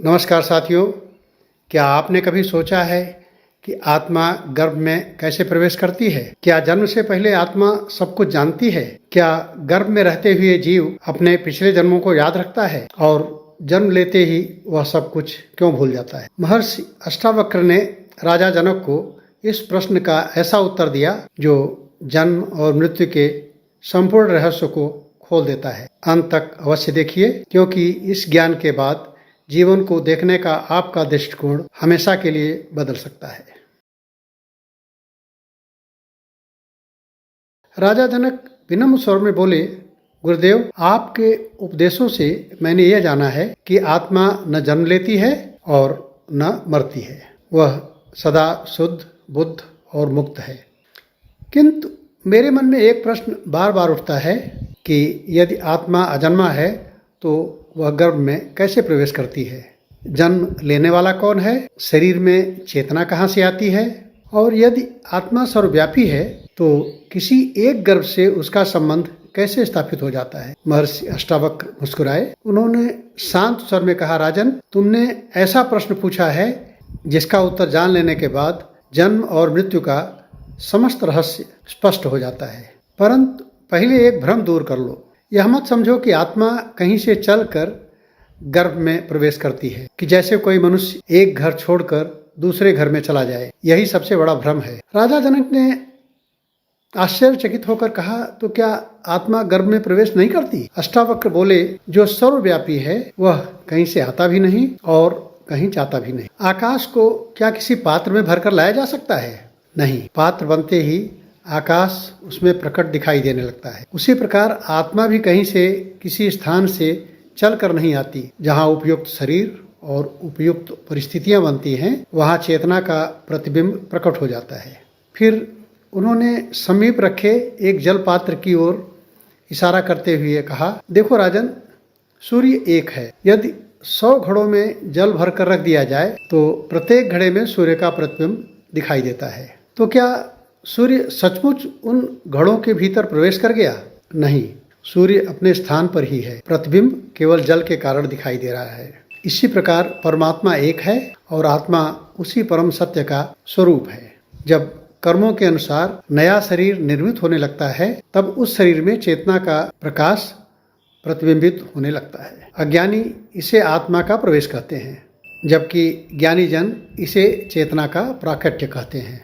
नमस्कार साथियों, क्या आपने कभी सोचा है कि आत्मा गर्भ में कैसे प्रवेश करती है? क्या जन्म से पहले आत्मा सब कुछ जानती है? क्या गर्भ में रहते हुए जीव अपने पिछले जन्मों को याद रखता है और जन्म लेते ही वह सब कुछ क्यों भूल जाता है? महर्षि अष्टावक्र ने राजा जनक को इस प्रश्न का ऐसा उत्तर दिया जो जन्म और मृत्यु के संपूर्ण रहस्य को खोल देता है। अंत तक अवश्य देखिए, क्योंकि इस ज्ञान के बाद जीवन को देखने का आपका दृष्टिकोण हमेशा के लिए बदल सकता है। राजा जनक विनम्र स्वर में बोले, गुरुदेव, आपके उपदेशों से मैंने यह जाना है कि आत्मा न जन्म लेती है और न मरती है। वह सदा शुद्ध, बुद्ध और मुक्त है। किंतु मेरे मन में एक प्रश्न बार बार उठता है कि यदि आत्मा अजन्मा है तो वह गर्भ में कैसे प्रवेश करती है? जन्म लेने वाला कौन है? शरीर में चेतना कहाँ से आती है? और यदि आत्मा सर्वव्यापी है तो किसी एक गर्भ से उसका संबंध कैसे स्थापित हो जाता है? महर्षि अष्टावक्र मुस्कुराए। उन्होंने शांत स्वर में कहा, राजन, तुमने ऐसा प्रश्न पूछा है जिसका उत्तर जान लेने के बाद जन्म और मृत्यु का समस्त रहस्य स्पष्ट हो जाता है। परंतु पहले एक भ्रम दूर कर लो। यह मत समझो कि आत्मा कहीं से चलकर गर्भ में प्रवेश करती है, कि जैसे कोई मनुष्य एक घर छोड़कर दूसरे घर में चला जाए। यही सबसे बड़ा भ्रम है। राजा जनक ने आश्चर्यचकित होकर कहा, तो क्या आत्मा गर्भ में प्रवेश नहीं करती? अष्टावक्र बोले, जो सर्वव्यापी है वह कहीं से आता भी नहीं और कहीं जाता भी नहीं। आकाश को क्या किसी पात्र में भरकर लाया जा सकता है? नहीं। पात्र बनते ही आकाश उसमें प्रकट दिखाई देने लगता है। उसी प्रकार आत्मा भी कहीं से किसी स्थान से चलकर नहीं आती। जहाँ उपयुक्त शरीर और उपयुक्त परिस्थितियां बनती हैं, वहाँ चेतना का प्रतिबिंब प्रकट हो जाता है। फिर उन्होंने समीप रखे एक जल पात्र की ओर इशारा करते हुए कहा, देखो राजन, सूर्य एक है। यदि 100 घड़ों में जल भरकर रख दिया जाए तो प्रत्येक घड़े में सूर्य का प्रतिबिंब दिखाई देता है। तो क्या सूर्य सचमुच उन घड़ों के भीतर प्रवेश कर गया? नहीं, सूर्य अपने स्थान पर ही है। प्रतिबिंब केवल जल के कारण दिखाई दे रहा है। इसी प्रकार परमात्मा एक है और आत्मा उसी परम सत्य का स्वरूप है। जब कर्मों के अनुसार नया शरीर निर्मित होने लगता है, तब उस शरीर में चेतना का प्रकाश प्रतिबिंबित होने लगता है। अज्ञानी इसे आत्मा का प्रवेश कहते हैं, जबकि ज्ञानी जन इसे चेतना का प्राकट्य कहते हैं।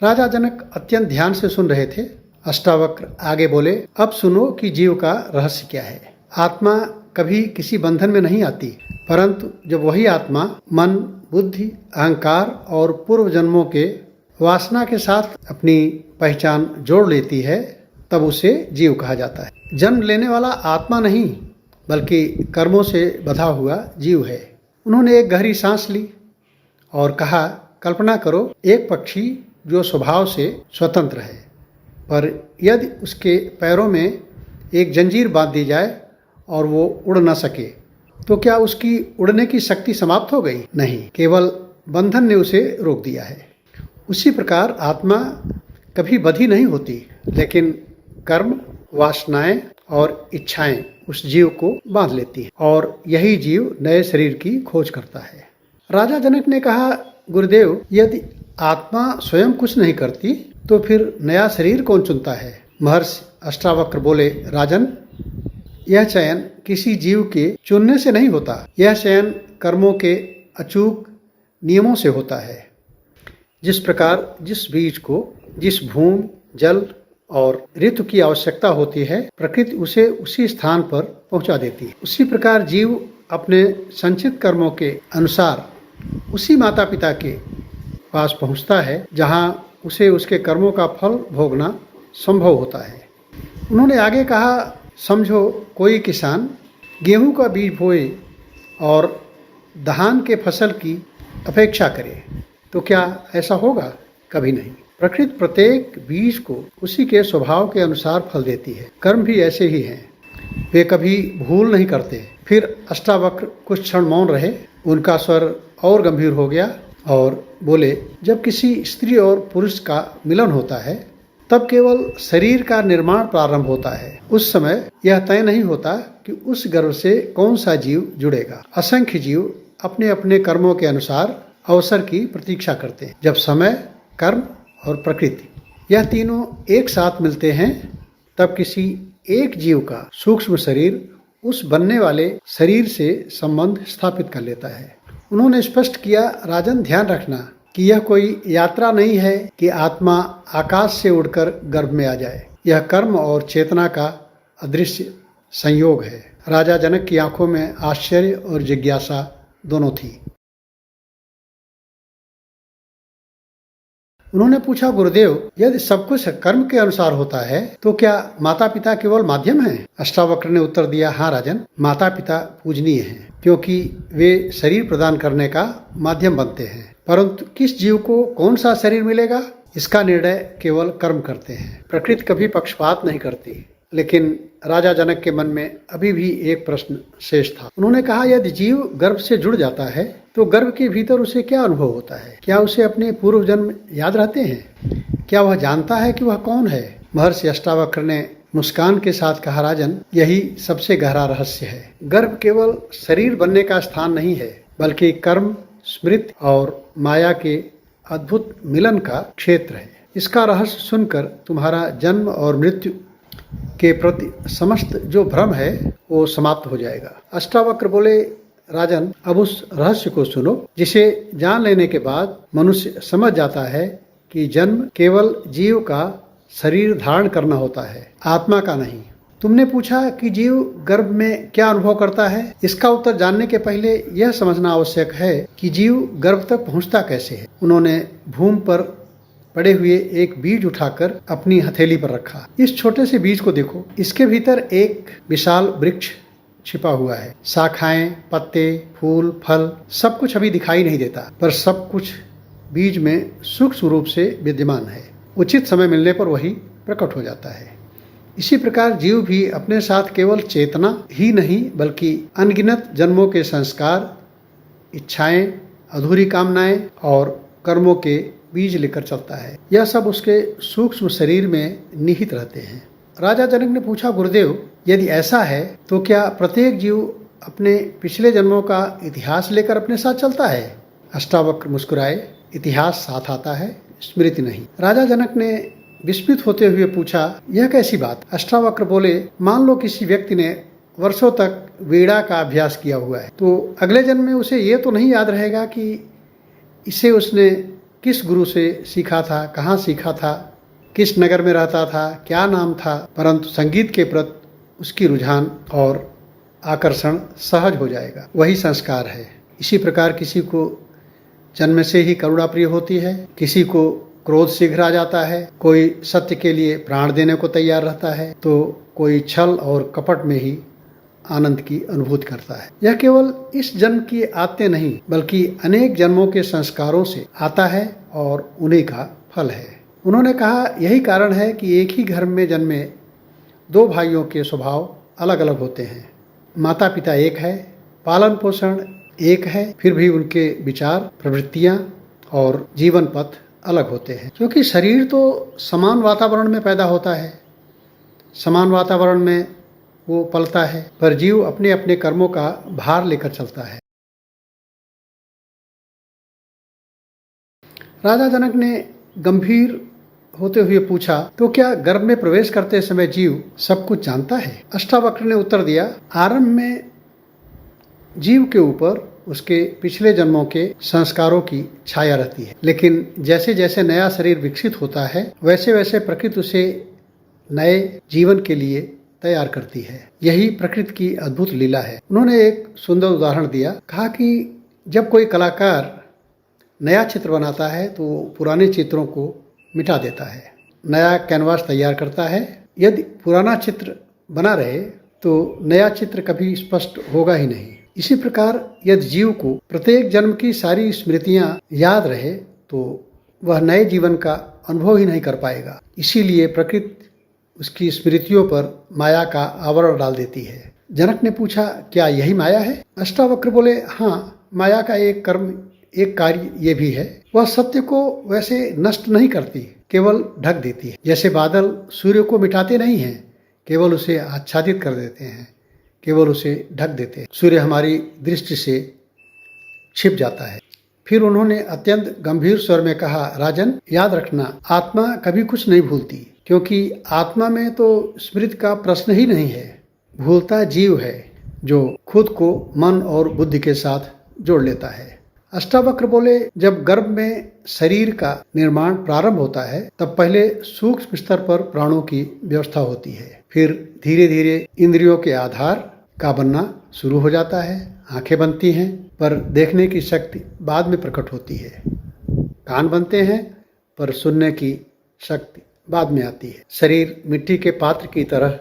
राजा जनक अत्यंत ध्यान से सुन रहे थे। अष्टावक्र आगे बोले, अब सुनो कि जीव का रहस्य क्या है। आत्मा कभी किसी बंधन में नहीं आती, परंतु जब वही आत्मा मन, बुद्धि, अहंकार और पूर्व जन्मों के वासना के साथ अपनी पहचान जोड़ लेती है, तब उसे जीव कहा जाता है। जन्म लेने वाला आत्मा नहीं, बल्कि कर्मों से बंधा हुआ जीव है। उन्होंने एक गहरी सांस ली और कहा, कल्पना करो, एक पक्षी जो स्वभाव से स्वतंत्र है, पर यदि उसके पैरों में एक जंजीर बांध दी जाए और वो उड़ न सके, तो क्या उसकी उड़ने की शक्ति समाप्त हो गई? नहीं, केवल बंधन ने उसे रोक दिया है। उसी प्रकार आत्मा कभी बंधी नहीं होती, लेकिन कर्म, वासनाएं और इच्छाएं उस जीव को बांध लेती हैं और यही जीव नए शरीर की खोज करता है। राजा जनक ने कहा, गुरुदेव, यदि आत्मा स्वयं कुछ नहीं करती तो फिर नया शरीर कौन चुनता है? महर्षि अष्टावक्र बोले, राजन, यह चयन किसी जीव के चुनने से नहीं होता। यह चयन कर्मों के अचूक नियमों से होता है। जिस प्रकार जिस बीज को जिस भूमि, जल और ऋतु की आवश्यकता होती है, प्रकृति उसे उसी स्थान पर पहुंचा देती है। उसी प्रकार जीव अपने संचित कर्मों के अनुसार उसी माता पिता के पास पहुंचता है जहां उसे उसके कर्मों का फल भोगना संभव होता है। उन्होंने आगे कहा, समझो कोई किसान गेहूं का बीज बोए और धान के फसल की अपेक्षा करे, तो क्या ऐसा होगा? कभी नहीं। प्रकृति प्रत्येक बीज को उसी के स्वभाव के अनुसार फल देती है। कर्म भी ऐसे ही हैं, वे कभी भूल नहीं करते। फिर अष्टावक्र कुछ क्षण मौन रहे। उनका स्वर और गंभीर हो गया और बोले, जब किसी स्त्री और पुरुष का मिलन होता है तब केवल शरीर का निर्माण प्रारंभ होता है। उस समय यह तय नहीं होता कि उस गर्भ से कौन सा जीव जुड़ेगा। असंख्य जीव अपने अपने कर्मों के अनुसार अवसर की प्रतीक्षा करते हैं। जब समय, कर्म और प्रकृति यह तीनों एक साथ मिलते हैं, तब किसी एक जीव का सूक्ष्म शरीर उस बनने वाले शरीर से संबंध स्थापित कर लेता है। उन्होंने स्पष्ट किया, राजन ध्यान रखना कि यह कोई यात्रा नहीं है कि आत्मा आकाश से उड़कर गर्भ में आ जाए। यह कर्म और चेतना का अदृश्य संयोग है। राजा जनक की आंखों में आश्चर्य और जिज्ञासा दोनों थी। उन्होंने पूछा, गुरुदेव, यदि सब कुछ कर्म के अनुसार होता है तो क्या माता पिता केवल माध्यम हैं? अष्टावक्र ने उत्तर दिया, हाँ राजन, माता पिता पूजनीय हैं क्योंकि वे शरीर प्रदान करने का माध्यम बनते हैं, परंतु किस जीव को कौन सा शरीर मिलेगा इसका निर्णय केवल कर्म करते हैं। प्रकृति कभी पक्षपात नहीं करती। लेकिन राजा जनक के मन में अभी भी एक प्रश्न शेष था। उन्होंने कहा, यदि जीव गर्भ से जुड़ जाता है तो गर्भ के भीतर उसे क्या अनुभव होता है? क्या उसे अपने पूर्व जन्म याद रहते हैं? क्या वह जानता है कि वह कौन है? महर्षि अष्टावक्र ने मुस्कान के साथ कहा, राजन, यही सबसे गहरा रहस्य है। गर्भ केवल शरीर बनने का स्थान नहीं है, बल्कि कर्म, स्मृति और माया के अद्भुत मिलन का क्षेत्र है। इसका रहस्य सुनकर तुम्हारा जन्म और मृत्यु के प्रति समस्त जो भ्रम है वो समाप्त हो जाएगा। अष्टावक्र बोले, राजन, अब उस रहस्य को सुनो जिसे जान लेने के बाद मनुष्य समझ जाता है कि जन्म केवल जीव का शरीर धारण करना होता है, आत्मा का नहीं। तुमने पूछा कि जीव गर्भ में क्या अनुभव करता है। इसका उत्तर जानने के पहले यह समझना आवश्यक है कि जीव गर्भ तक पहुंचता कैसे है। उन्होंने भूमि पर पड़े हुए एक बीज उठाकर अपनी हथेली पर रखा। इस छोटे से बीज को देखो, इसके भीतर एक विशाल वृक्ष छिपा हुआ है। शाखाएं, पत्ते, फूल, फल सब कुछ अभी दिखाई नहीं देता, पर सब कुछ बीज में सूक्ष्म रूप से विद्यमान है। उचित समय मिलने पर वही प्रकट हो जाता है। इसी प्रकार जीव भी अपने साथ केवल चेतना ही नहीं बल्कि अनगिनत जन्मों के संस्कार, इच्छाएं, अधूरी कामनाएं और कर्मों के बीज लेकर चलता है। यह सब उसके सूक्ष्म शरीर में निहित रहते हैं। राजा जनक ने पूछा, गुरुदेव, यदि ऐसा है तो क्या प्रत्येक जीव अपने पिछले जन्मों का इतिहास लेकर अपने साथ चलता है? अष्टावक्र मुस्कुराए, इतिहास साथ आता है, स्मृति नहीं। राजा जनक ने विस्मित होते हुए पूछा, यह कैसी बात? अष्टावक्र बोले, मान लो किसी व्यक्ति ने वर्षों तक वीणा का अभ्यास किया हुआ है, तो अगले जन्म में उसे ये तो नहीं याद रहेगा कि इसे उसने किस गुरु से सीखा था, कहाँ सीखा था, किस नगर में रहता था, क्या नाम था, परंतु संगीत के प्रति उसकी रुझान और आकर्षण सहज हो जाएगा। वही संस्कार है। इसी प्रकार किसी को जन्म से ही करुणा प्रिय होती है, किसी को क्रोध शीघ्र आ जाता है, कोई सत्य के लिए प्राण देने को तैयार रहता है, तो कोई छल और कपट में ही आनंद की अनुभूति करता है। यह केवल इस जन्म की आते नहीं बल्कि अनेक जन्मों के संस्कारों से आता है और उन्हीं का फल है। उन्होंने कहा, यही कारण है कि एक ही घर में जन्मे दो भाइयों के स्वभाव अलग अलग होते हैं। माता पिता एक है, पालन पोषण एक है, फिर भी उनके विचार, प्रवृत्तियां और जीवन पथ अलग होते हैं। क्योंकि शरीर तो समान वातावरण में पैदा होता है, समान वातावरण में वो पलता है, पर जीव अपने अपने कर्मों का भार लेकर चलता है। राजा जनक ने गंभीर होते हुए पूछा, तो क्या गर्भ में प्रवेश करते समय जीव सब कुछ जानता है? अष्टावक्र ने उत्तर दिया, आरंभ में जीव के ऊपर उसके पिछले जन्मों के संस्कारों की छाया रहती है, लेकिन जैसे जैसे नया शरीर विकसित होता है वैसे वैसे प्रकृति उसे नए जीवन के लिए तैयार करती है। यही प्रकृति की अद्भुत लीला है। उन्होंने एक सुंदर उदाहरण दिया। कहा कि जब कोई कलाकार नया चित्र बनाता है तो पुराने चित्रों को मिटा देता है, नया कैनवास तैयार करता है। यदि पुराना चित्र बना रहे तो नया चित्र कभी स्पष्ट होगा ही नहीं। इसी प्रकार यदि जीव को प्रत्येक जन्म की सारी स्मृतियां याद रहे तो वह नए जीवन का अनुभव ही नहीं कर पाएगा। इसीलिए प्रकृति उसकी स्मृतियों पर माया का आवरण डाल देती है। जनक ने पूछा, क्या यही माया है? अष्टावक्र बोले, हाँ, माया का एक कर्म एक कार्य ये भी है, वह सत्य को वैसे नष्ट नहीं करती, केवल ढक देती है। जैसे बादल सूर्य को मिटाते नहीं हैं, केवल उसे आच्छादित कर देते हैं, केवल उसे ढक देते हैं। सूर्य हमारी दृष्टि से छिप जाता है। फिर उन्होंने अत्यंत गंभीर स्वर में कहा, राजन, याद रखना, आत्मा कभी कुछ नहीं भूलती, क्योंकि आत्मा में तो स्मृति का प्रश्न ही नहीं है। भूलता जीव है, जो खुद को मन और बुद्धि के साथ जोड़ लेता है। अष्टावक्र बोले, जब गर्भ में शरीर का निर्माण प्रारंभ होता है, तब पहले सूक्ष्म स्तर पर प्राणों की व्यवस्था होती है। फिर धीरे धीरे इंद्रियों के आधार का बनना शुरू हो जाता है। आंखें बनती हैं, पर देखने की शक्ति बाद में प्रकट होती है। कान बनते हैं, पर सुनने की शक्ति बाद में आती है। शरीर मिट्टी के पात्र की तरह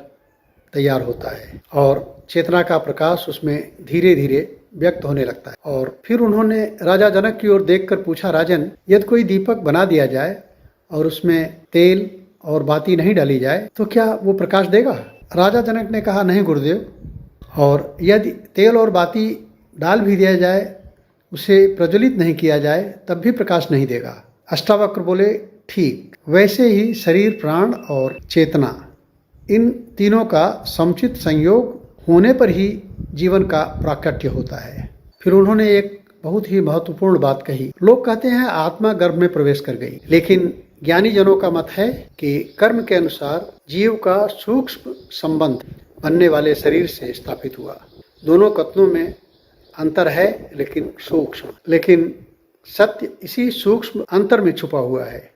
तैयार होता है और चेतना का प्रकाश उसमें धीरे धीरे व्यक्त होने लगता है। और फिर उन्होंने राजा जनक की ओर देखकर पूछा, राजन, यदि कोई दीपक बना दिया जाए और उसमें तेल और बाती नहीं डाली जाए तो क्या वो प्रकाश देगा? राजा जनक ने कहा, नहीं गुरुदेव, और यदि तेल और बाती डाल भी दिया जाए, उसे प्रज्वलित नहीं किया जाए, तब भी प्रकाश नहीं देगा। अष्टावक्र बोले, ठीक वैसे ही शरीर, प्राण और चेतना, इन तीनों का समुचित संयोग होने पर ही जीवन का प्राकट्य होता है। फिर उन्होंने एक बहुत ही महत्वपूर्ण बात कही। लोग कहते हैं आत्मा गर्भ में प्रवेश कर गई, लेकिन ज्ञानी जनों का मत है कि कर्म के अनुसार जीव का सूक्ष्म संबंध बनने वाले शरीर से स्थापित हुआ। दोनों कथनों में अंतर है, लेकिन सूक्ष्म, लेकिन सत्य इसी सूक्ष्म अंतर में छुपा हुआ है।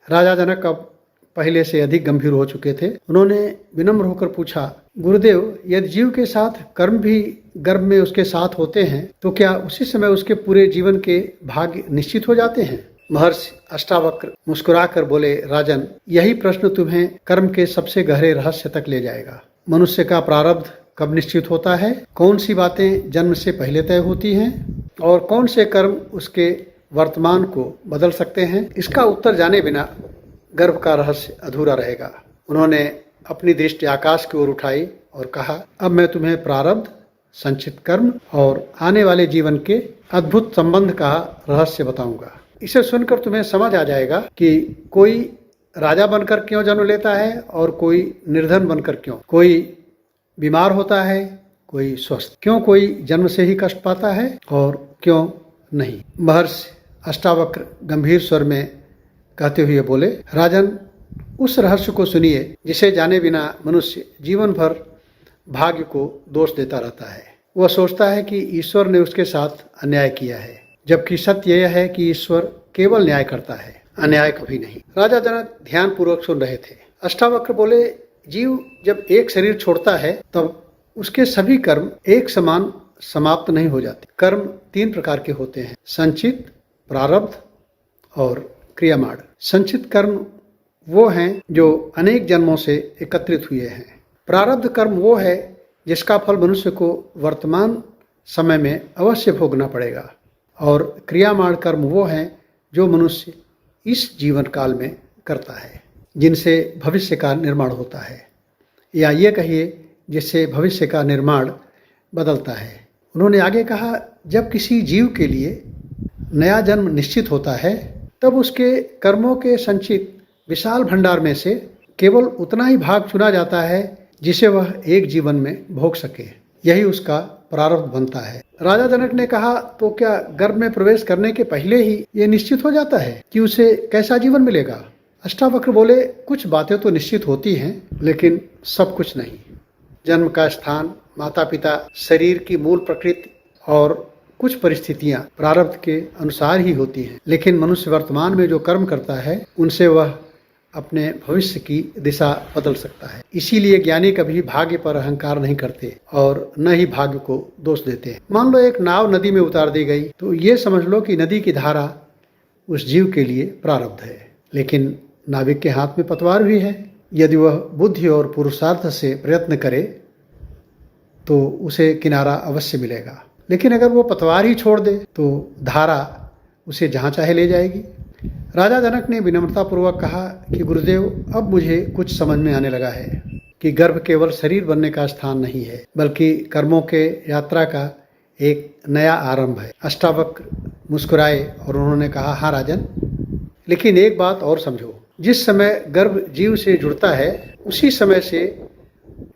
राजा जनक अब पहले से अधिक गंभीर हो चुके थे। उन्होंने विनम्र होकर पूछा, गुरुदेव, यदि जीव के साथ कर्म भी गर्भ में उसके साथ होते हैं, तो क्या उसी समय उसके पूरे जीवन के भाग्य निश्चित हो जाते हैं? महर्षि अष्टावक्र मुस्कुराकर बोले, राजन, यही प्रश्न तुम्हें कर्म के सबसे गहरे रहस्य तक ले जाएगा। मनुष्य का प्रारब्ध कब निश्चित होता है, कौन सी बातें जन्म से पहले तय होती हैं और कौन से कर्म उसके वर्तमान को बदल सकते हैं, इसका उत्तर जाने बिना गर्भ का रहस्य अधूरा रहेगा। उन्होंने अपनी दृष्टि आकाश की ओर उठाई और कहा, अब मैं तुम्हें प्रारब्ध, संचित कर्म और आने वाले जीवन के अद्भुत संबंध का रहस्य बताऊंगा। इसे सुनकर तुम्हें समझ आ जाएगा कि कोई राजा बनकर क्यों जन्म लेता है और कोई निर्धन बनकर क्यों, कोई बीमार होता है, कोई स्वस्थ, क्यों कोई जन्म से ही कष्ट पाता है और क्यों नहीं। महर्षि अष्टावक्र गंभीर स्वर में कहते हुए बोले, राजन, उस रहस्य को सुनिए जिसे जाने बिना मनुष्य जीवन भर भाग्य को दोष देता रहता है। वह सोचता है कि ईश्वर ने उसके साथ अन्याय किया है, जबकि सत्य यह है कि ईश्वर केवल न्याय करता है, अन्याय कभी नहीं। राजा जनक ध्यान पूर्वक सुन रहे थे। अष्टावक्र बोले, जीव जब एक शरीर छोड़ता है तब उसके सभी कर्म एक समान समाप्त नहीं हो जाते। कर्म 3 प्रकार के होते हैं, संचित, प्रारब्ध और क्रियामाण। संचित कर्म वो हैं जो अनेक जन्मों से एकत्रित हुए हैं। प्रारब्ध कर्म वो है जिसका फल मनुष्य को वर्तमान समय में अवश्य भोगना पड़ेगा, और क्रियामाण कर्म वो हैं जो मनुष्य इस जीवन काल में करता है, जिनसे भविष्य का निर्माण होता है, या ये कहिए जिससे भविष्य का निर्माण बदलता है। उन्होंने आगे कहा, जब किसी जीव के लिए नया जन्म निश्चित होता है, तब उसके कर्मों के संचित विशाल भंडार में से केवल उतना ही भाग चुना जाता है जिसे वह एक जीवन में भोग सके। यही उसका प्रारब्ध बनता है। राजा जनक ने कहा, तो क्या गर्भ में प्रवेश करने के पहले ही ये निश्चित हो जाता है कि उसे कैसा जीवन मिलेगा? अष्टावक्र बोले, कुछ बातें तो निश्चित होती हैं, लेकिन सब कुछ नहीं। जन्म का स्थान, माता पिता, शरीर की मूल प्रकृति और कुछ परिस्थितियां प्रारब्ध के अनुसार ही होती हैं। लेकिन मनुष्य वर्तमान में जो कर्म करता है, उनसे वह अपने भविष्य की दिशा बदल सकता है। इसीलिए ज्ञानी कभी भाग्य पर अहंकार नहीं करते और न ही भाग्य को दोष देते हैं। मान लो एक नाव नदी में उतार दी गई, तो ये समझ लो कि नदी की धारा उस जीव के लिए प्रारब्ध है, लेकिन नाविक के हाथ में पतवार भी है। यदि वह बुद्धि और पुरुषार्थ से प्रयत्न करे तो उसे किनारा अवश्य मिलेगा, लेकिन अगर वो पतवार ही छोड़ दे तो धारा उसे जहाँ चाहे ले जाएगी। राजा जनक ने विनम्रतापूर्वक कहा कि गुरुदेव, अब मुझे कुछ समझ में आने लगा है। कि गर्भ केवल शरीर बनने का स्थान नहीं है, बल्कि कर्मों के यात्रा का एक नया आरंभ है। अष्टावक्र मुस्कुराए और उन्होंने कहा, हाँ राजन, लेकिन एक बात और समझो, जिस समय गर्भ जीव से जुड़ता है उसी समय से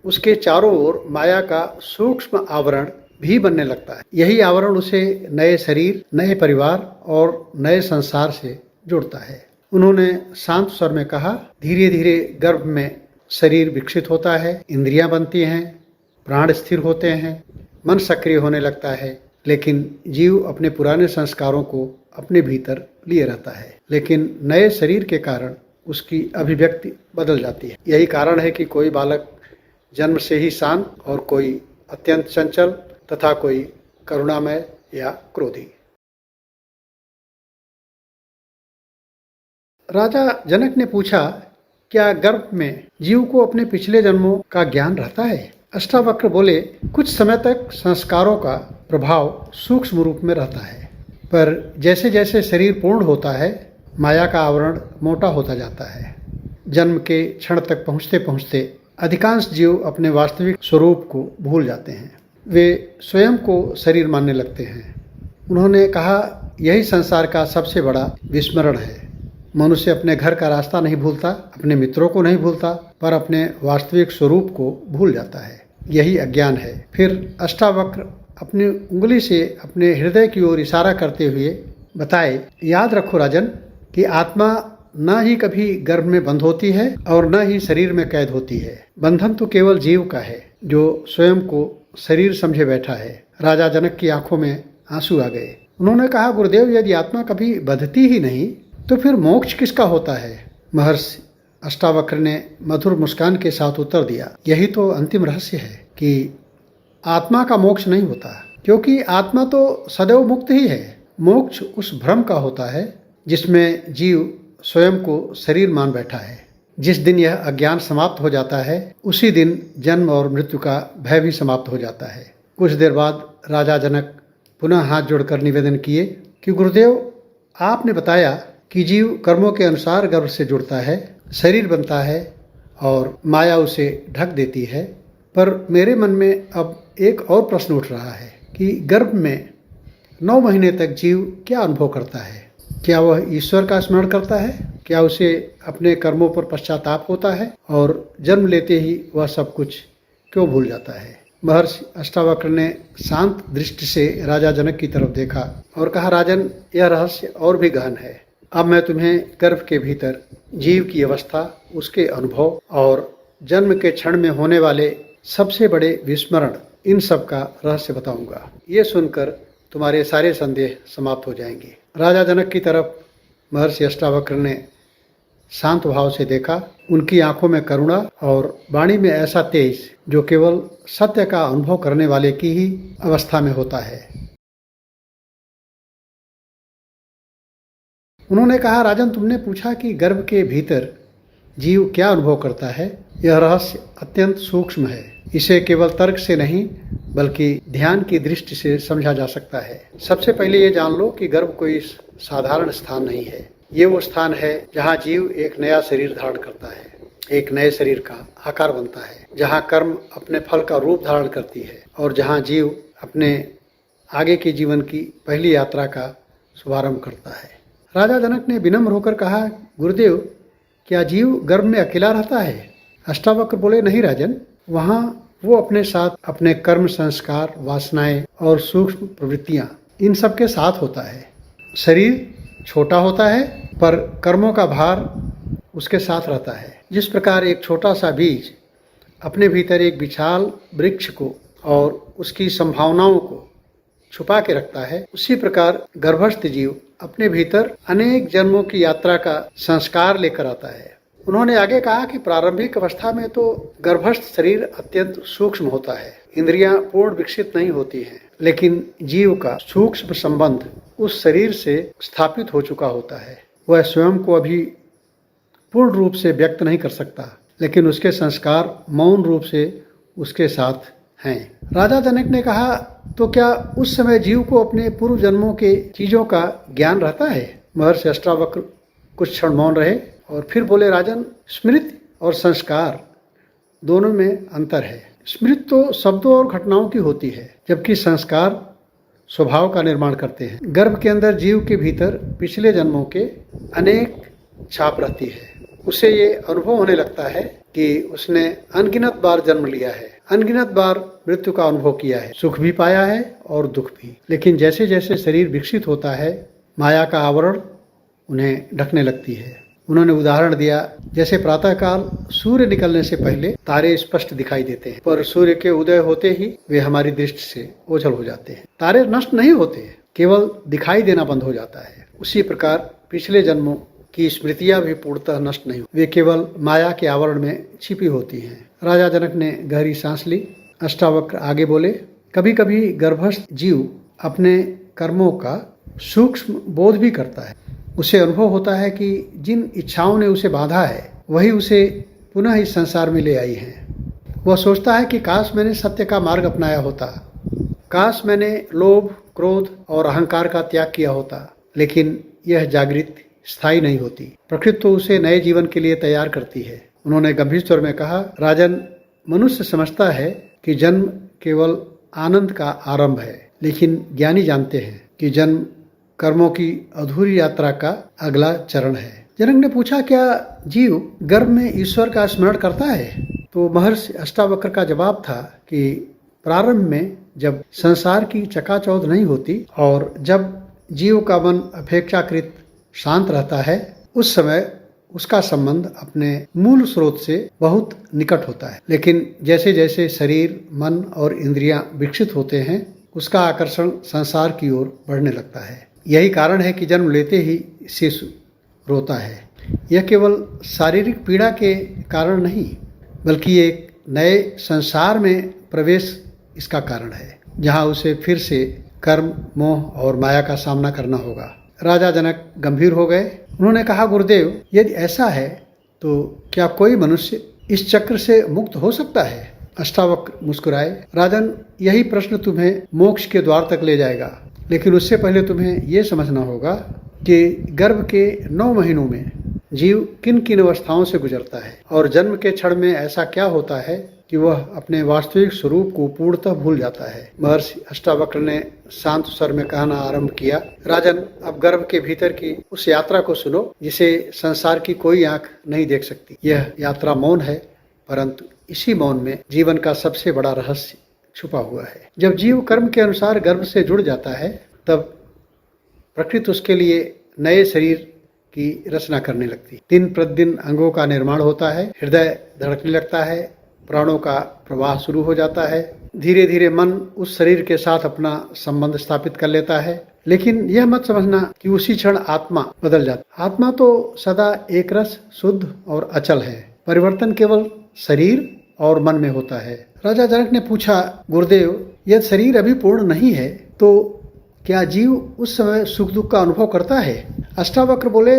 उसके चारों ओर माया का सूक्ष्म आवरण भी बनने लगता है। यही आवरण उसे नए शरीर, नए परिवार और नए संसार से जोड़ता है। उन्होंने शांत स्वर में कहा, धीरे धीरे गर्भ में शरीर विकसित होता है, इंद्रियां बनती हैं, प्राण स्थिर होते हैं, मन सक्रिय होने लगता है, लेकिन जीव अपने पुराने संस्कारों को अपने भीतर लिए रहता है। लेकिन नए शरीर के कारण उसकी अभिव्यक्ति बदल जाती है। यही कारण है कि कोई बालक जन्म से ही शांत और कोई अत्यंत चंचल तथा कोई करुणामय या क्रोधी। राजा जनक ने पूछा, क्या गर्भ में जीव को अपने पिछले जन्मों का ज्ञान रहता है? अष्टावक्र बोले, कुछ समय तक संस्कारों का प्रभाव सूक्ष्म रूप में रहता है, पर जैसे जैसे शरीर पूर्ण होता है माया का आवरण मोटा होता जाता है। जन्म के क्षण तक पहुँचते पहुँचते अधिकांश जीव अपने वास्तविक स्वरूप को भूल जाते हैं। वे स्वयं को शरीर मानने लगते हैं। उन्होंने कहा, यही संसार का सबसे बड़ा विस्मरण है। मनुष्य अपने घर का रास्ता नहीं भूलता, अपने मित्रों को नहीं भूलता, पर अपने वास्तविक स्वरूप को भूल जाता है। यही अज्ञान है। फिर अष्टावक्र अपनी उंगली से अपने हृदय की ओर इशारा करते हुए बताए, याद रखो राजन कि आत्मा न ही कभी गर्भ में बंद होती है और न ही शरीर में कैद होती है। बंधन तो केवल जीव का है जो स्वयं को शरीर समझे बैठा है। राजा जनक की आंखों में आंसू आ गए। उन्होंने कहा, गुरुदेव, यदि आत्मा कभी बंधती ही नहीं तो फिर मोक्ष किसका होता है? महर्षि अष्टावक्र ने मधुर मुस्कान के साथ उत्तर दिया, यही तो अंतिम रहस्य है कि आत्मा का मोक्ष नहीं होता, क्योंकि आत्मा तो सदैव मुक्त ही है। मोक्ष उस भ्रम का होता है जिसमें जीव स्वयं को शरीर मान बैठा है। जिस दिन यह अज्ञान समाप्त हो जाता है उसी दिन जन्म और मृत्यु का भय भी समाप्त हो जाता है। कुछ देर बाद राजा जनक पुनः हाथ जोड़कर निवेदन किए कि गुरुदेव, आपने बताया कि जीव कर्मों के अनुसार गर्भ से जुड़ता है, शरीर बनता है और माया उसे ढक देती है, पर मेरे मन में अब एक और प्रश्न उठ रहा है कि गर्भ में 9 महीने तक जीव क्या अनुभव करता है? क्या वह ईश्वर का स्मरण करता है? क्या उसे अपने कर्मों पर पश्चाताप होता है? और जन्म लेते ही वह सब कुछ क्यों भूल जाता है? महर्षि अष्टावक्र ने शांत दृष्टि से राजा जनक की तरफ देखा और कहा, राजन, यह रहस्य और भी गहन है। अब मैं तुम्हें गर्भ के भीतर जीव की अवस्था, उसके अनुभव और जन्म के क्षण में होने वाले सबसे बड़े विस्मरण, इन सब का रहस्य बताऊंगा। ये सुनकर तुम्हारे सारे संदेह समाप्त हो जाएंगे। राजा जनक की तरफ महर्षि अष्टावक्र ने शांत भाव से देखा। उनकी आंखों में करुणा और वाणी में ऐसा तेज जो केवल सत्य का अनुभव करने वाले की ही अवस्था में होता है। उन्होंने कहा, राजन, तुमने पूछा कि गर्भ के भीतर जीव क्या अनुभव करता है। यह रहस्य अत्यंत सूक्ष्म है। इसे केवल तर्क से नहीं बल्कि ध्यान की दृष्टि से समझा जा सकता है। सबसे पहले ये जान लो कि गर्भ कोई साधारण स्थान नहीं है। ये वो स्थान है जहाँ जीव एक नया शरीर धारण करता है, एक नए शरीर का आकार बनता है, जहाँ कर्म अपने फल का रूप धारण करती है और जहाँ जीव अपने आगे के जीवन की पहली यात्रा का शुभारंभ करता है। राजा जनक ने विनम्र होकर कहा, गुरुदेव, क्या जीव गर्भ में अकेला रहता है? अष्टावक्र बोले, नहीं राजन, वहाँ वो अपने साथ अपने कर्म, संस्कार, वासनाएं और सूक्ष्म प्रवृत्तियां, इन सब के साथ होता है। शरीर छोटा होता है पर कर्मों का भार उसके साथ रहता है। जिस प्रकार एक छोटा सा बीज अपने भीतर एक विशाल वृक्ष को और उसकी संभावनाओं को छुपा के रखता है, उसी प्रकार गर्भस्थ जीव अपने भीतर अनेक जन्मों की यात्रा का संस्कार लेकर आता है। उन्होंने आगे कहा कि प्रारंभिक अवस्था में तो गर्भस्थ शरीर अत्यंत सूक्ष्म होता है, इंद्रियां पूर्ण विकसित नहीं होती हैं, लेकिन जीव का सूक्ष्म संबंध उस शरीर से स्थापित हो चुका होता है। वह स्वयं को अभी पूर्ण रूप से व्यक्त नहीं कर सकता, लेकिन उसके संस्कार मौन रूप से उसके साथ हैं। राजा जनक ने कहा, तो क्या उस समय जीव को अपने पूर्व जन्मों के चीजों का ज्ञान रहता है? महर्षि अष्टावक्र कुछ क्षण मौन रहे और फिर बोले, राजन, स्मृति और संस्कार दोनों में अंतर है। स्मृति तो शब्दों और घटनाओं की होती है, जबकि संस्कार स्वभाव का निर्माण करते हैं। गर्भ के अंदर जीव के भीतर पिछले जन्मों के अनेक छाप रहती है। उसे ये अनुभव होने लगता है कि उसने अनगिनत बार जन्म लिया है, अनगिनत बार मृत्यु का अनुभव किया है, सुख भी पाया है और दुख भी। लेकिन जैसे जैसे शरीर विकसित होता है, माया का आवरण उन्हें ढकने लगती है। उन्होंने उदाहरण दिया, जैसे प्रातःकाल सूर्य निकलने से पहले तारे स्पष्ट दिखाई देते हैं, पर सूर्य के उदय होते ही वे हमारी दृष्टि से ओझल हो जाते हैं। तारे नष्ट नहीं होते, केवल दिखाई देना बंद हो जाता है। उसी प्रकार पिछले जन्मों की स्मृतियां भी पूर्णतः नष्ट नहीं, वे केवल माया के आवरण में छिपी होती हैं। राजा जनक ने गहरी सांस ली। अष्टावक्र आगे बोले, कभी कभी गर्भस्थ जीव अपने कर्मों का सूक्ष्म बोध भी करता है। उसे अनुभव होता है कि जिन इच्छाओं ने उसे बांधा है वही उसे पुनः इस संसार में ले आई हैं। वह सोचता है कि काश मैंने सत्य का मार्ग अपनाया होता, काश मैंने लोभ, क्रोध और अहंकार का त्याग किया होता। लेकिन यह जागृति स्थायी नहीं होती। प्रकृति तो उसे नए जीवन के लिए तैयार करती है। उन्होंने गंभीर स्वर में कहा, राजन, मनुष्य समझता है कि जन्म केवल आनंद का आरंभ है, लेकिन ज्ञानी जानते हैं कि जन्म कर्मों की अधूरी यात्रा का अगला चरण है। जनक ने पूछा, क्या जीव गर्भ में ईश्वर का स्मरण करता है? तो महर्षि अष्टावक्र का जवाब था कि प्रारंभ में जब संसार की चकाचौंध नहीं होती और जब जीव का मन अपेक्षाकृत शांत रहता है, उस समय उसका संबंध अपने मूल स्रोत से बहुत निकट होता है। लेकिन जैसे जैसे शरीर, मन और इंद्रियां विकसित होते हैं, उसका आकर्षण संसार की ओर बढ़ने लगता है। यही कारण है कि जन्म लेते ही शिशु रोता है। यह केवल शारीरिक पीड़ा के कारण नहीं, बल्कि एक नए संसार में प्रवेश इसका कारण है, जहां उसे फिर से कर्म, मोह और माया का सामना करना होगा। राजा जनक गंभीर हो गए। उन्होंने कहा, गुरुदेव, यदि ऐसा है तो क्या कोई मनुष्य इस चक्र से मुक्त हो सकता है? अष्टावक्र मुस्कुराए। राजन, यही प्रश्न तुम्हें मोक्ष के द्वार तक ले जाएगा, लेकिन उससे पहले तुम्हें यह समझना होगा कि गर्भ के 9 महीनों में जीव किन किन अवस्थाओं से गुजरता है और जन्म के क्षण में ऐसा क्या होता है कि वह अपने वास्तविक स्वरूप को पूर्णतः भूल जाता है। महर्षि अष्टावक्र ने शांत स्वर में कहना आरंभ किया, राजन, अब गर्भ के भीतर की उस यात्रा को सुनो जिसे संसार की कोई आंख नहीं देख सकती। यह यात्रा मौन है, परंतु इसी मौन में जीवन का सबसे बड़ा रहस्य छुपा हुआ है। जब जीव कर्म के अनुसार गर्भ से जुड़ जाता है, तब प्रकृति उसके लिए नए शरीर की रचना करने लगती। दिन प्रतिदिन अंगों का निर्माण होता है, हृदय धड़कने लगता है, प्राणों का प्रवाह शुरू हो जाता है। धीरे धीरे मन उस शरीर के साथ अपना संबंध स्थापित कर लेता है। लेकिन यह मत समझना कि उसी क्षण आत्मा बदल जाती। आत्मा तो सदा एक रस, शुद्ध और अचल है। परिवर्तन केवल शरीर और मन में होता है। राजा जनक ने पूछा, गुरुदेव, यदि शरीर अभी पूर्ण नहीं है तो क्या जीव उस समय सुख दुख का अनुभव करता है? अष्टावक्र बोले,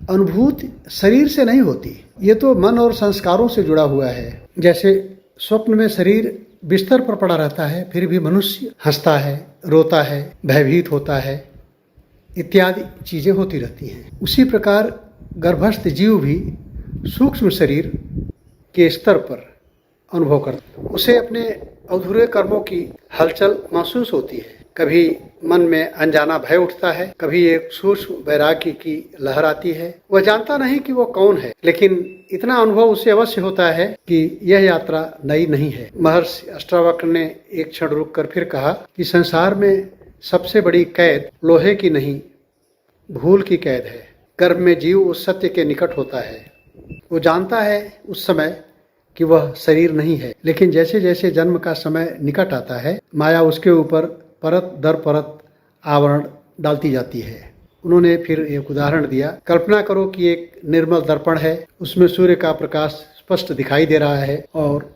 अनुभूति शरीर से नहीं होती, ये तो मन और संस्कारों से जुड़ा हुआ है। जैसे स्वप्न में शरीर बिस्तर पर पड़ा रहता है, फिर भी मनुष्य हंसता है, रोता है, भयभीत होता है, इत्यादि चीजें होती रहती हैं। उसी प्रकार गर्भस्थ जीव भी सूक्ष्म शरीर के स्तर पर अनुभव करता है। उसे अपने अधूरे कर्मों की हलचल महसूस होती है। कभी मन में अनजाना भय उठता है, कभी एक सूक्ष्म वैराग्य की लहर आती है। वह जानता नहीं कि वो कौन है, लेकिन इतना अनुभव उसे अवश्य होता है कि यह यात्रा नई नहीं है। महर्षि अष्टावक्र ने एक क्षण रुककर फिर कहा कि संसार में सबसे बड़ी कैद लोहे की नहीं, भूल की कैद है। गर्भ में जीव उस सत्य के निकट होता है। वो जानता है उस समय कि वह शरीर नहीं है, लेकिन जैसे जैसे जन्म का समय निकट आता है, माया उसके ऊपर परत दर परत आवरण डालती जाती है। उन्होंने फिर एक उदाहरण दिया, कल्पना करो कि एक निर्मल दर्पण है, उसमें सूर्य का प्रकाश स्पष्ट दिखाई दे रहा है और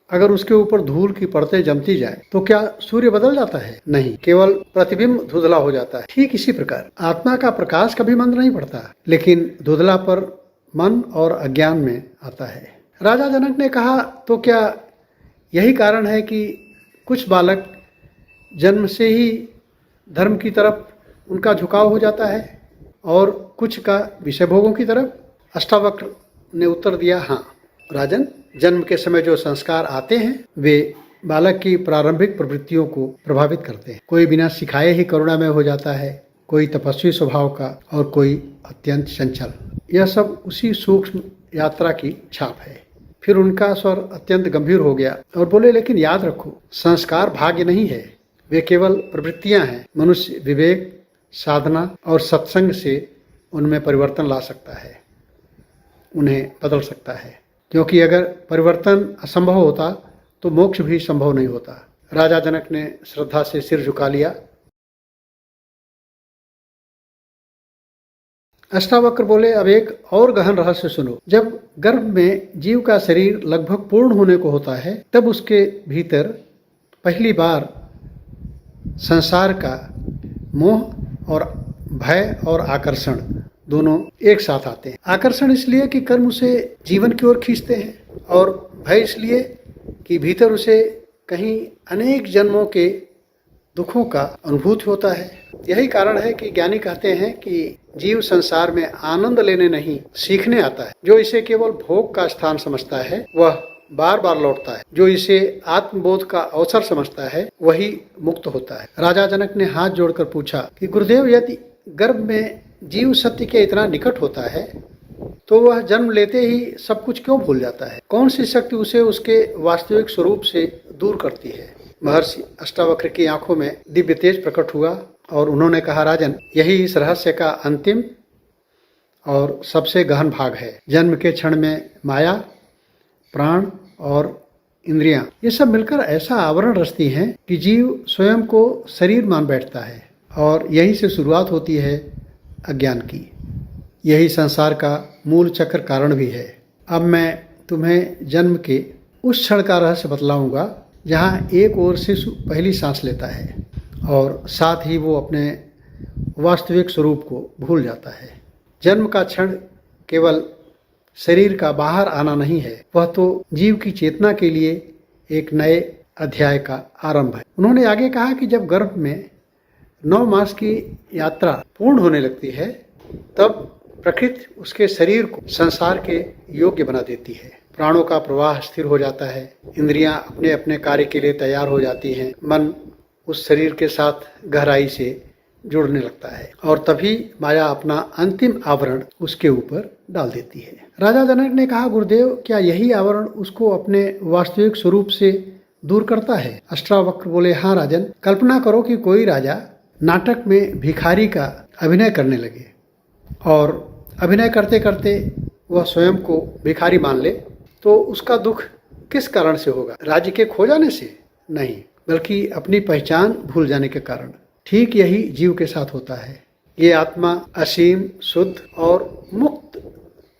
अगर उसके ऊपर धूल की परतें जमती जाए तो क्या सूर्य बदल जाता है? नहीं, केवल प्रतिबिंब धुंधला हो जाता है। ठीक इसी प्रकार आत्मा का प्रकाश कभी मंद नहीं पड़ता, लेकिन धुंधला पर मन और अज्ञान में आता है। राजा जनक ने कहा, तो क्या यही कारण है कि कुछ बालक जन्म से ही धर्म की तरफ उनका झुकाव हो जाता है और कुछ का विषय भोगों की तरफ? अष्टावक्र ने उत्तर दिया, हाँ राजन, जन्म के समय जो संस्कार आते हैं वे बालक की प्रारंभिक प्रवृत्तियों को प्रभावित करते हैं। कोई बिना सिखाए ही करुणामय हो जाता है, कोई तपस्वी स्वभाव का और कोई अत्यंत चंचल। यह सब उसी सूक्ष्म यात्रा की छाप है। फिर उनका स्वर अत्यंत गंभीर हो गया और बोले, लेकिन याद रखो, संस्कार भाग्य नहीं है, वे केवल प्रवृत्तियां हैं। मनुष्य विवेक, साधना और सत्संग से उनमें परिवर्तन ला सकता है, उन्हें बदल सकता है। क्योंकि अगर परिवर्तन असंभव होता तो मोक्ष भी संभव नहीं होता। राजा जनक ने श्रद्धा से सिर झुका लिया। अष्टावक्र बोले, अब एक और गहन रहस्य सुनो। जब गर्भ में जीव का शरीर लगभग पूर्ण होने को होता है, तब उसके भीतर पहली बार संसार का मोह और भय और आकर्षण दोनों एक साथ आते हैं। आकर्षण इसलिए कि कर्म उसे जीवन की ओर खींचते हैं, और भय इसलिए कि भीतर उसे कहीं अनेक जन्मों के दुखों का अनुभूति होता है। यही कारण है कि ज्ञानी कहते हैं कि जीव संसार में आनंद लेने नहीं, सीखने आता है। जो इसे केवल भोग का स्थान समझता है वह बार बार लौटता है, जो इसे आत्मबोध का अवसर समझता है वही मुक्त होता है। राजा जनक ने हाथ जोड़कर पूछा कि गुरुदेव, यदि गर्भ में जीव सत्य के इतना निकट होता है तो वह जन्म लेते ही सब कुछ क्यों भूल जाता है? कौन सी शक्ति उसे उसके वास्तविक स्वरूप से दूर करती है? महर्षि अष्टावक्र की आंखों में दिव्य तेज प्रकट हुआ और उन्होंने कहा, राजन, यही इस रहस्य का अंतिम और सबसे गहन भाग है। जन्म के क्षण में माया, प्राण और इंद्रियां ये सब मिलकर ऐसा आवरण रचती हैं कि जीव स्वयं को शरीर मान बैठता है, और यहीं से शुरुआत होती है अज्ञान की। यही संसार का मूल चक्र कारण भी है। अब मैं तुम्हें जन्म के उस क्षण का रहस्य बतलाऊंगा जहाँ एक ओर शिशु पहली सांस लेता है और साथ ही वो अपने वास्तविक स्वरूप को भूल जाता है। जन्म का क्षण केवल शरीर का बाहर आना नहीं है, वह तो जीव की चेतना के लिए एक नए अध्याय का आरंभ है। उन्होंने आगे कहा कि जब गर्भ में 9 मास की यात्रा पूर्ण होने लगती है, तब प्रकृति उसके शरीर को संसार के योग्य बना देती है। प्राणों का प्रवाह स्थिर हो जाता है, इंद्रियां अपने अपने कार्य के लिए तैयार हो जाती हैं, मन उस शरीर के साथ गहराई से जुड़ने लगता है, और तभी माया अपना अंतिम आवरण उसके ऊपर डाल देती है। राजा जनक ने कहा, गुरुदेव, क्या यही आवरण उसको अपने वास्तविक स्वरूप से दूर करता है? अष्टावक्र बोले, हाँ राजन, कल्पना करो कि कोई राजा नाटक में भिखारी का अभिनय करने लगे और अभिनय करते करते वह स्वयं को भिखारी मान ले, तो उसका दुख किस कारण से होगा? राज्य के खो जाने से? नहीं, बल्कि अपनी पहचान भूल जाने के कारण। ठीक यही जीव के साथ होता है। ये आत्मा असीम, शुद्ध और मुक्त,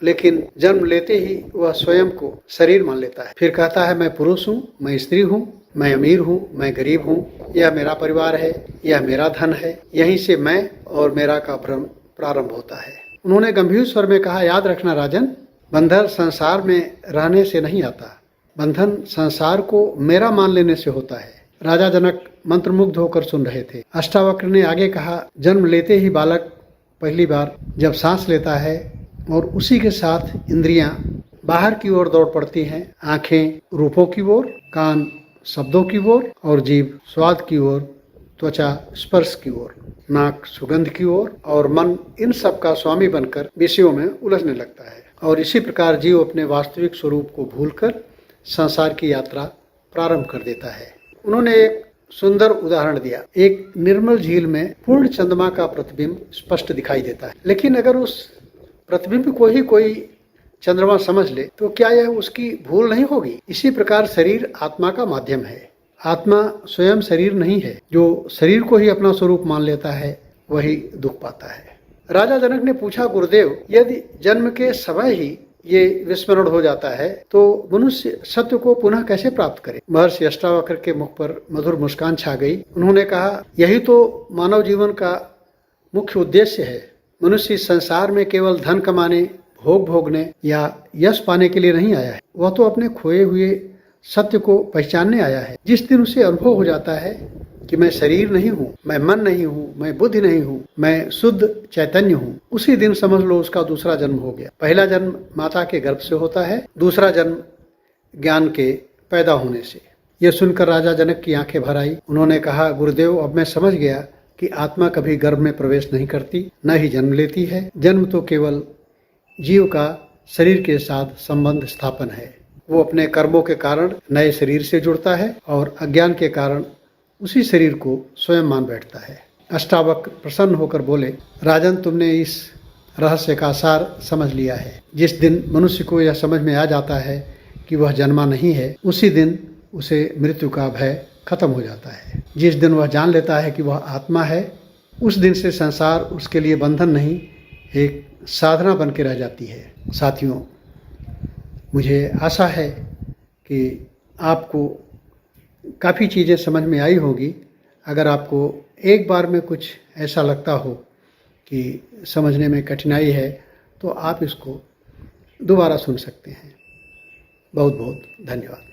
लेकिन जन्म लेते ही वह स्वयं को शरीर मान लेता है। फिर कहता है, मैं पुरुष हूँ, मैं स्त्री हूँ, मैं अमीर हूँ, मैं गरीब हूँ, यह मेरा परिवार है, यह मेरा धन है। यहीं से मैं और मेरा का भ्रम प्रारंभ होता है। उन्होंने गंभीर स्वर में कहा, याद रखना राजन, बंधन संसार में रहने से नहीं आता, बंधन संसार को मेरा मान लेने से होता है। राजा जनक मंत्रमुग्ध होकर सुन रहे थे। अष्टावक्र ने आगे कहा, जन्म लेते ही बालक पहली बार जब सांस लेता है और उसी के साथ इंद्रियां बाहर की ओर दौड़ पड़ती हैं, आंखें रूपों की ओर, कान शब्दों की ओर और जीभ स्वाद की ओर, त्वचा स्पर्श की ओर, नाक सुगंध की ओर, और मन इन सब का स्वामी बनकर विषयों में उलझने लगता है। और इसी प्रकार जीव अपने वास्तविक स्वरूप को भूलकर संसार की यात्रा प्रारंभ कर देता है। उन्होंने एक सुंदर उदाहरण दिया। एक निर्मल झील में पूर्ण चंद्रमा का प्रतिबिंब स्पष्ट दिखाई देता है, लेकिन अगर उस प्रतिबिंब को ही कोई चंद्रमा समझ ले तो क्या यह उसकी भूल नहीं होगी? इसी प्रकार शरीर आत्मा का माध्यम है। आत्मा स्वयं शरीर नहीं है। जो शरीर को ही अपना स्वरूप मान लेता है वही दुख पाता है। राजा जनक ने पूछा, गुरुदेव, यदि जन्म के समय ही ये विस्मरण हो जाता है तो मनुष्य सत्य को पुनः कैसे प्राप्त करे? महर्षि अष्टावक्र के मुख पर मधुर मुस्कान छा गई। उन्होंने कहा, यही तो मानव जीवन का मुख्य उद्देश्य है। मनुष्य इस संसार में केवल धन कमाने, भोग भोगने या यश पाने के लिए नहीं आया है, वह तो अपने खोए हुए सत्य को पहचानने आया है। जिस दिन उसे अनुभव हो जाता है कि मैं शरीर नहीं हूँ, मैं मन नहीं हूँ, मैं बुद्धि नहीं हूँ, मैं शुद्ध चैतन्य हूँ, उसी दिन समझ लो उसका दूसरा जन्म हो गया। पहला जन्म माता के गर्भ से होता है, दूसरा जन्म ज्ञान के पैदा होने से। यह सुनकर राजा जनक की आंखें भर आई। उन्होंने कहा, गुरुदेव, अब मैं समझ गया कि आत्मा कभी गर्भ में प्रवेश नहीं करती, न ही जन्म लेती है। जन्म तो केवल जीव का शरीर के साथ संबंध स्थापन है। वो अपने कर्मों के कारण नए शरीर से जुड़ता है और अज्ञान के कारण उसी शरीर को स्वयं मान बैठता है। अष्टावक्र प्रसन्न होकर बोले, राजन, तुमने इस रहस्य का सार समझ लिया है। जिस दिन मनुष्य को यह समझ में आ जाता है कि वह जन्मा नहीं है, उसी दिन उसे मृत्यु का भय खत्म हो जाता है। जिस दिन वह जान लेता है कि वह आत्मा है, उस दिन से संसार उसके लिए बंधन नहीं, एक साधना बन के रह जाती है। साथियों, मुझे आशा है कि आपको काफ़ी चीज़ें समझ में आई होंगी। अगर आपको एक बार में कुछ ऐसा लगता हो कि समझने में कठिनाई है, तो आप इसको दोबारा सुन सकते हैं। बहुत बहुत धन्यवाद।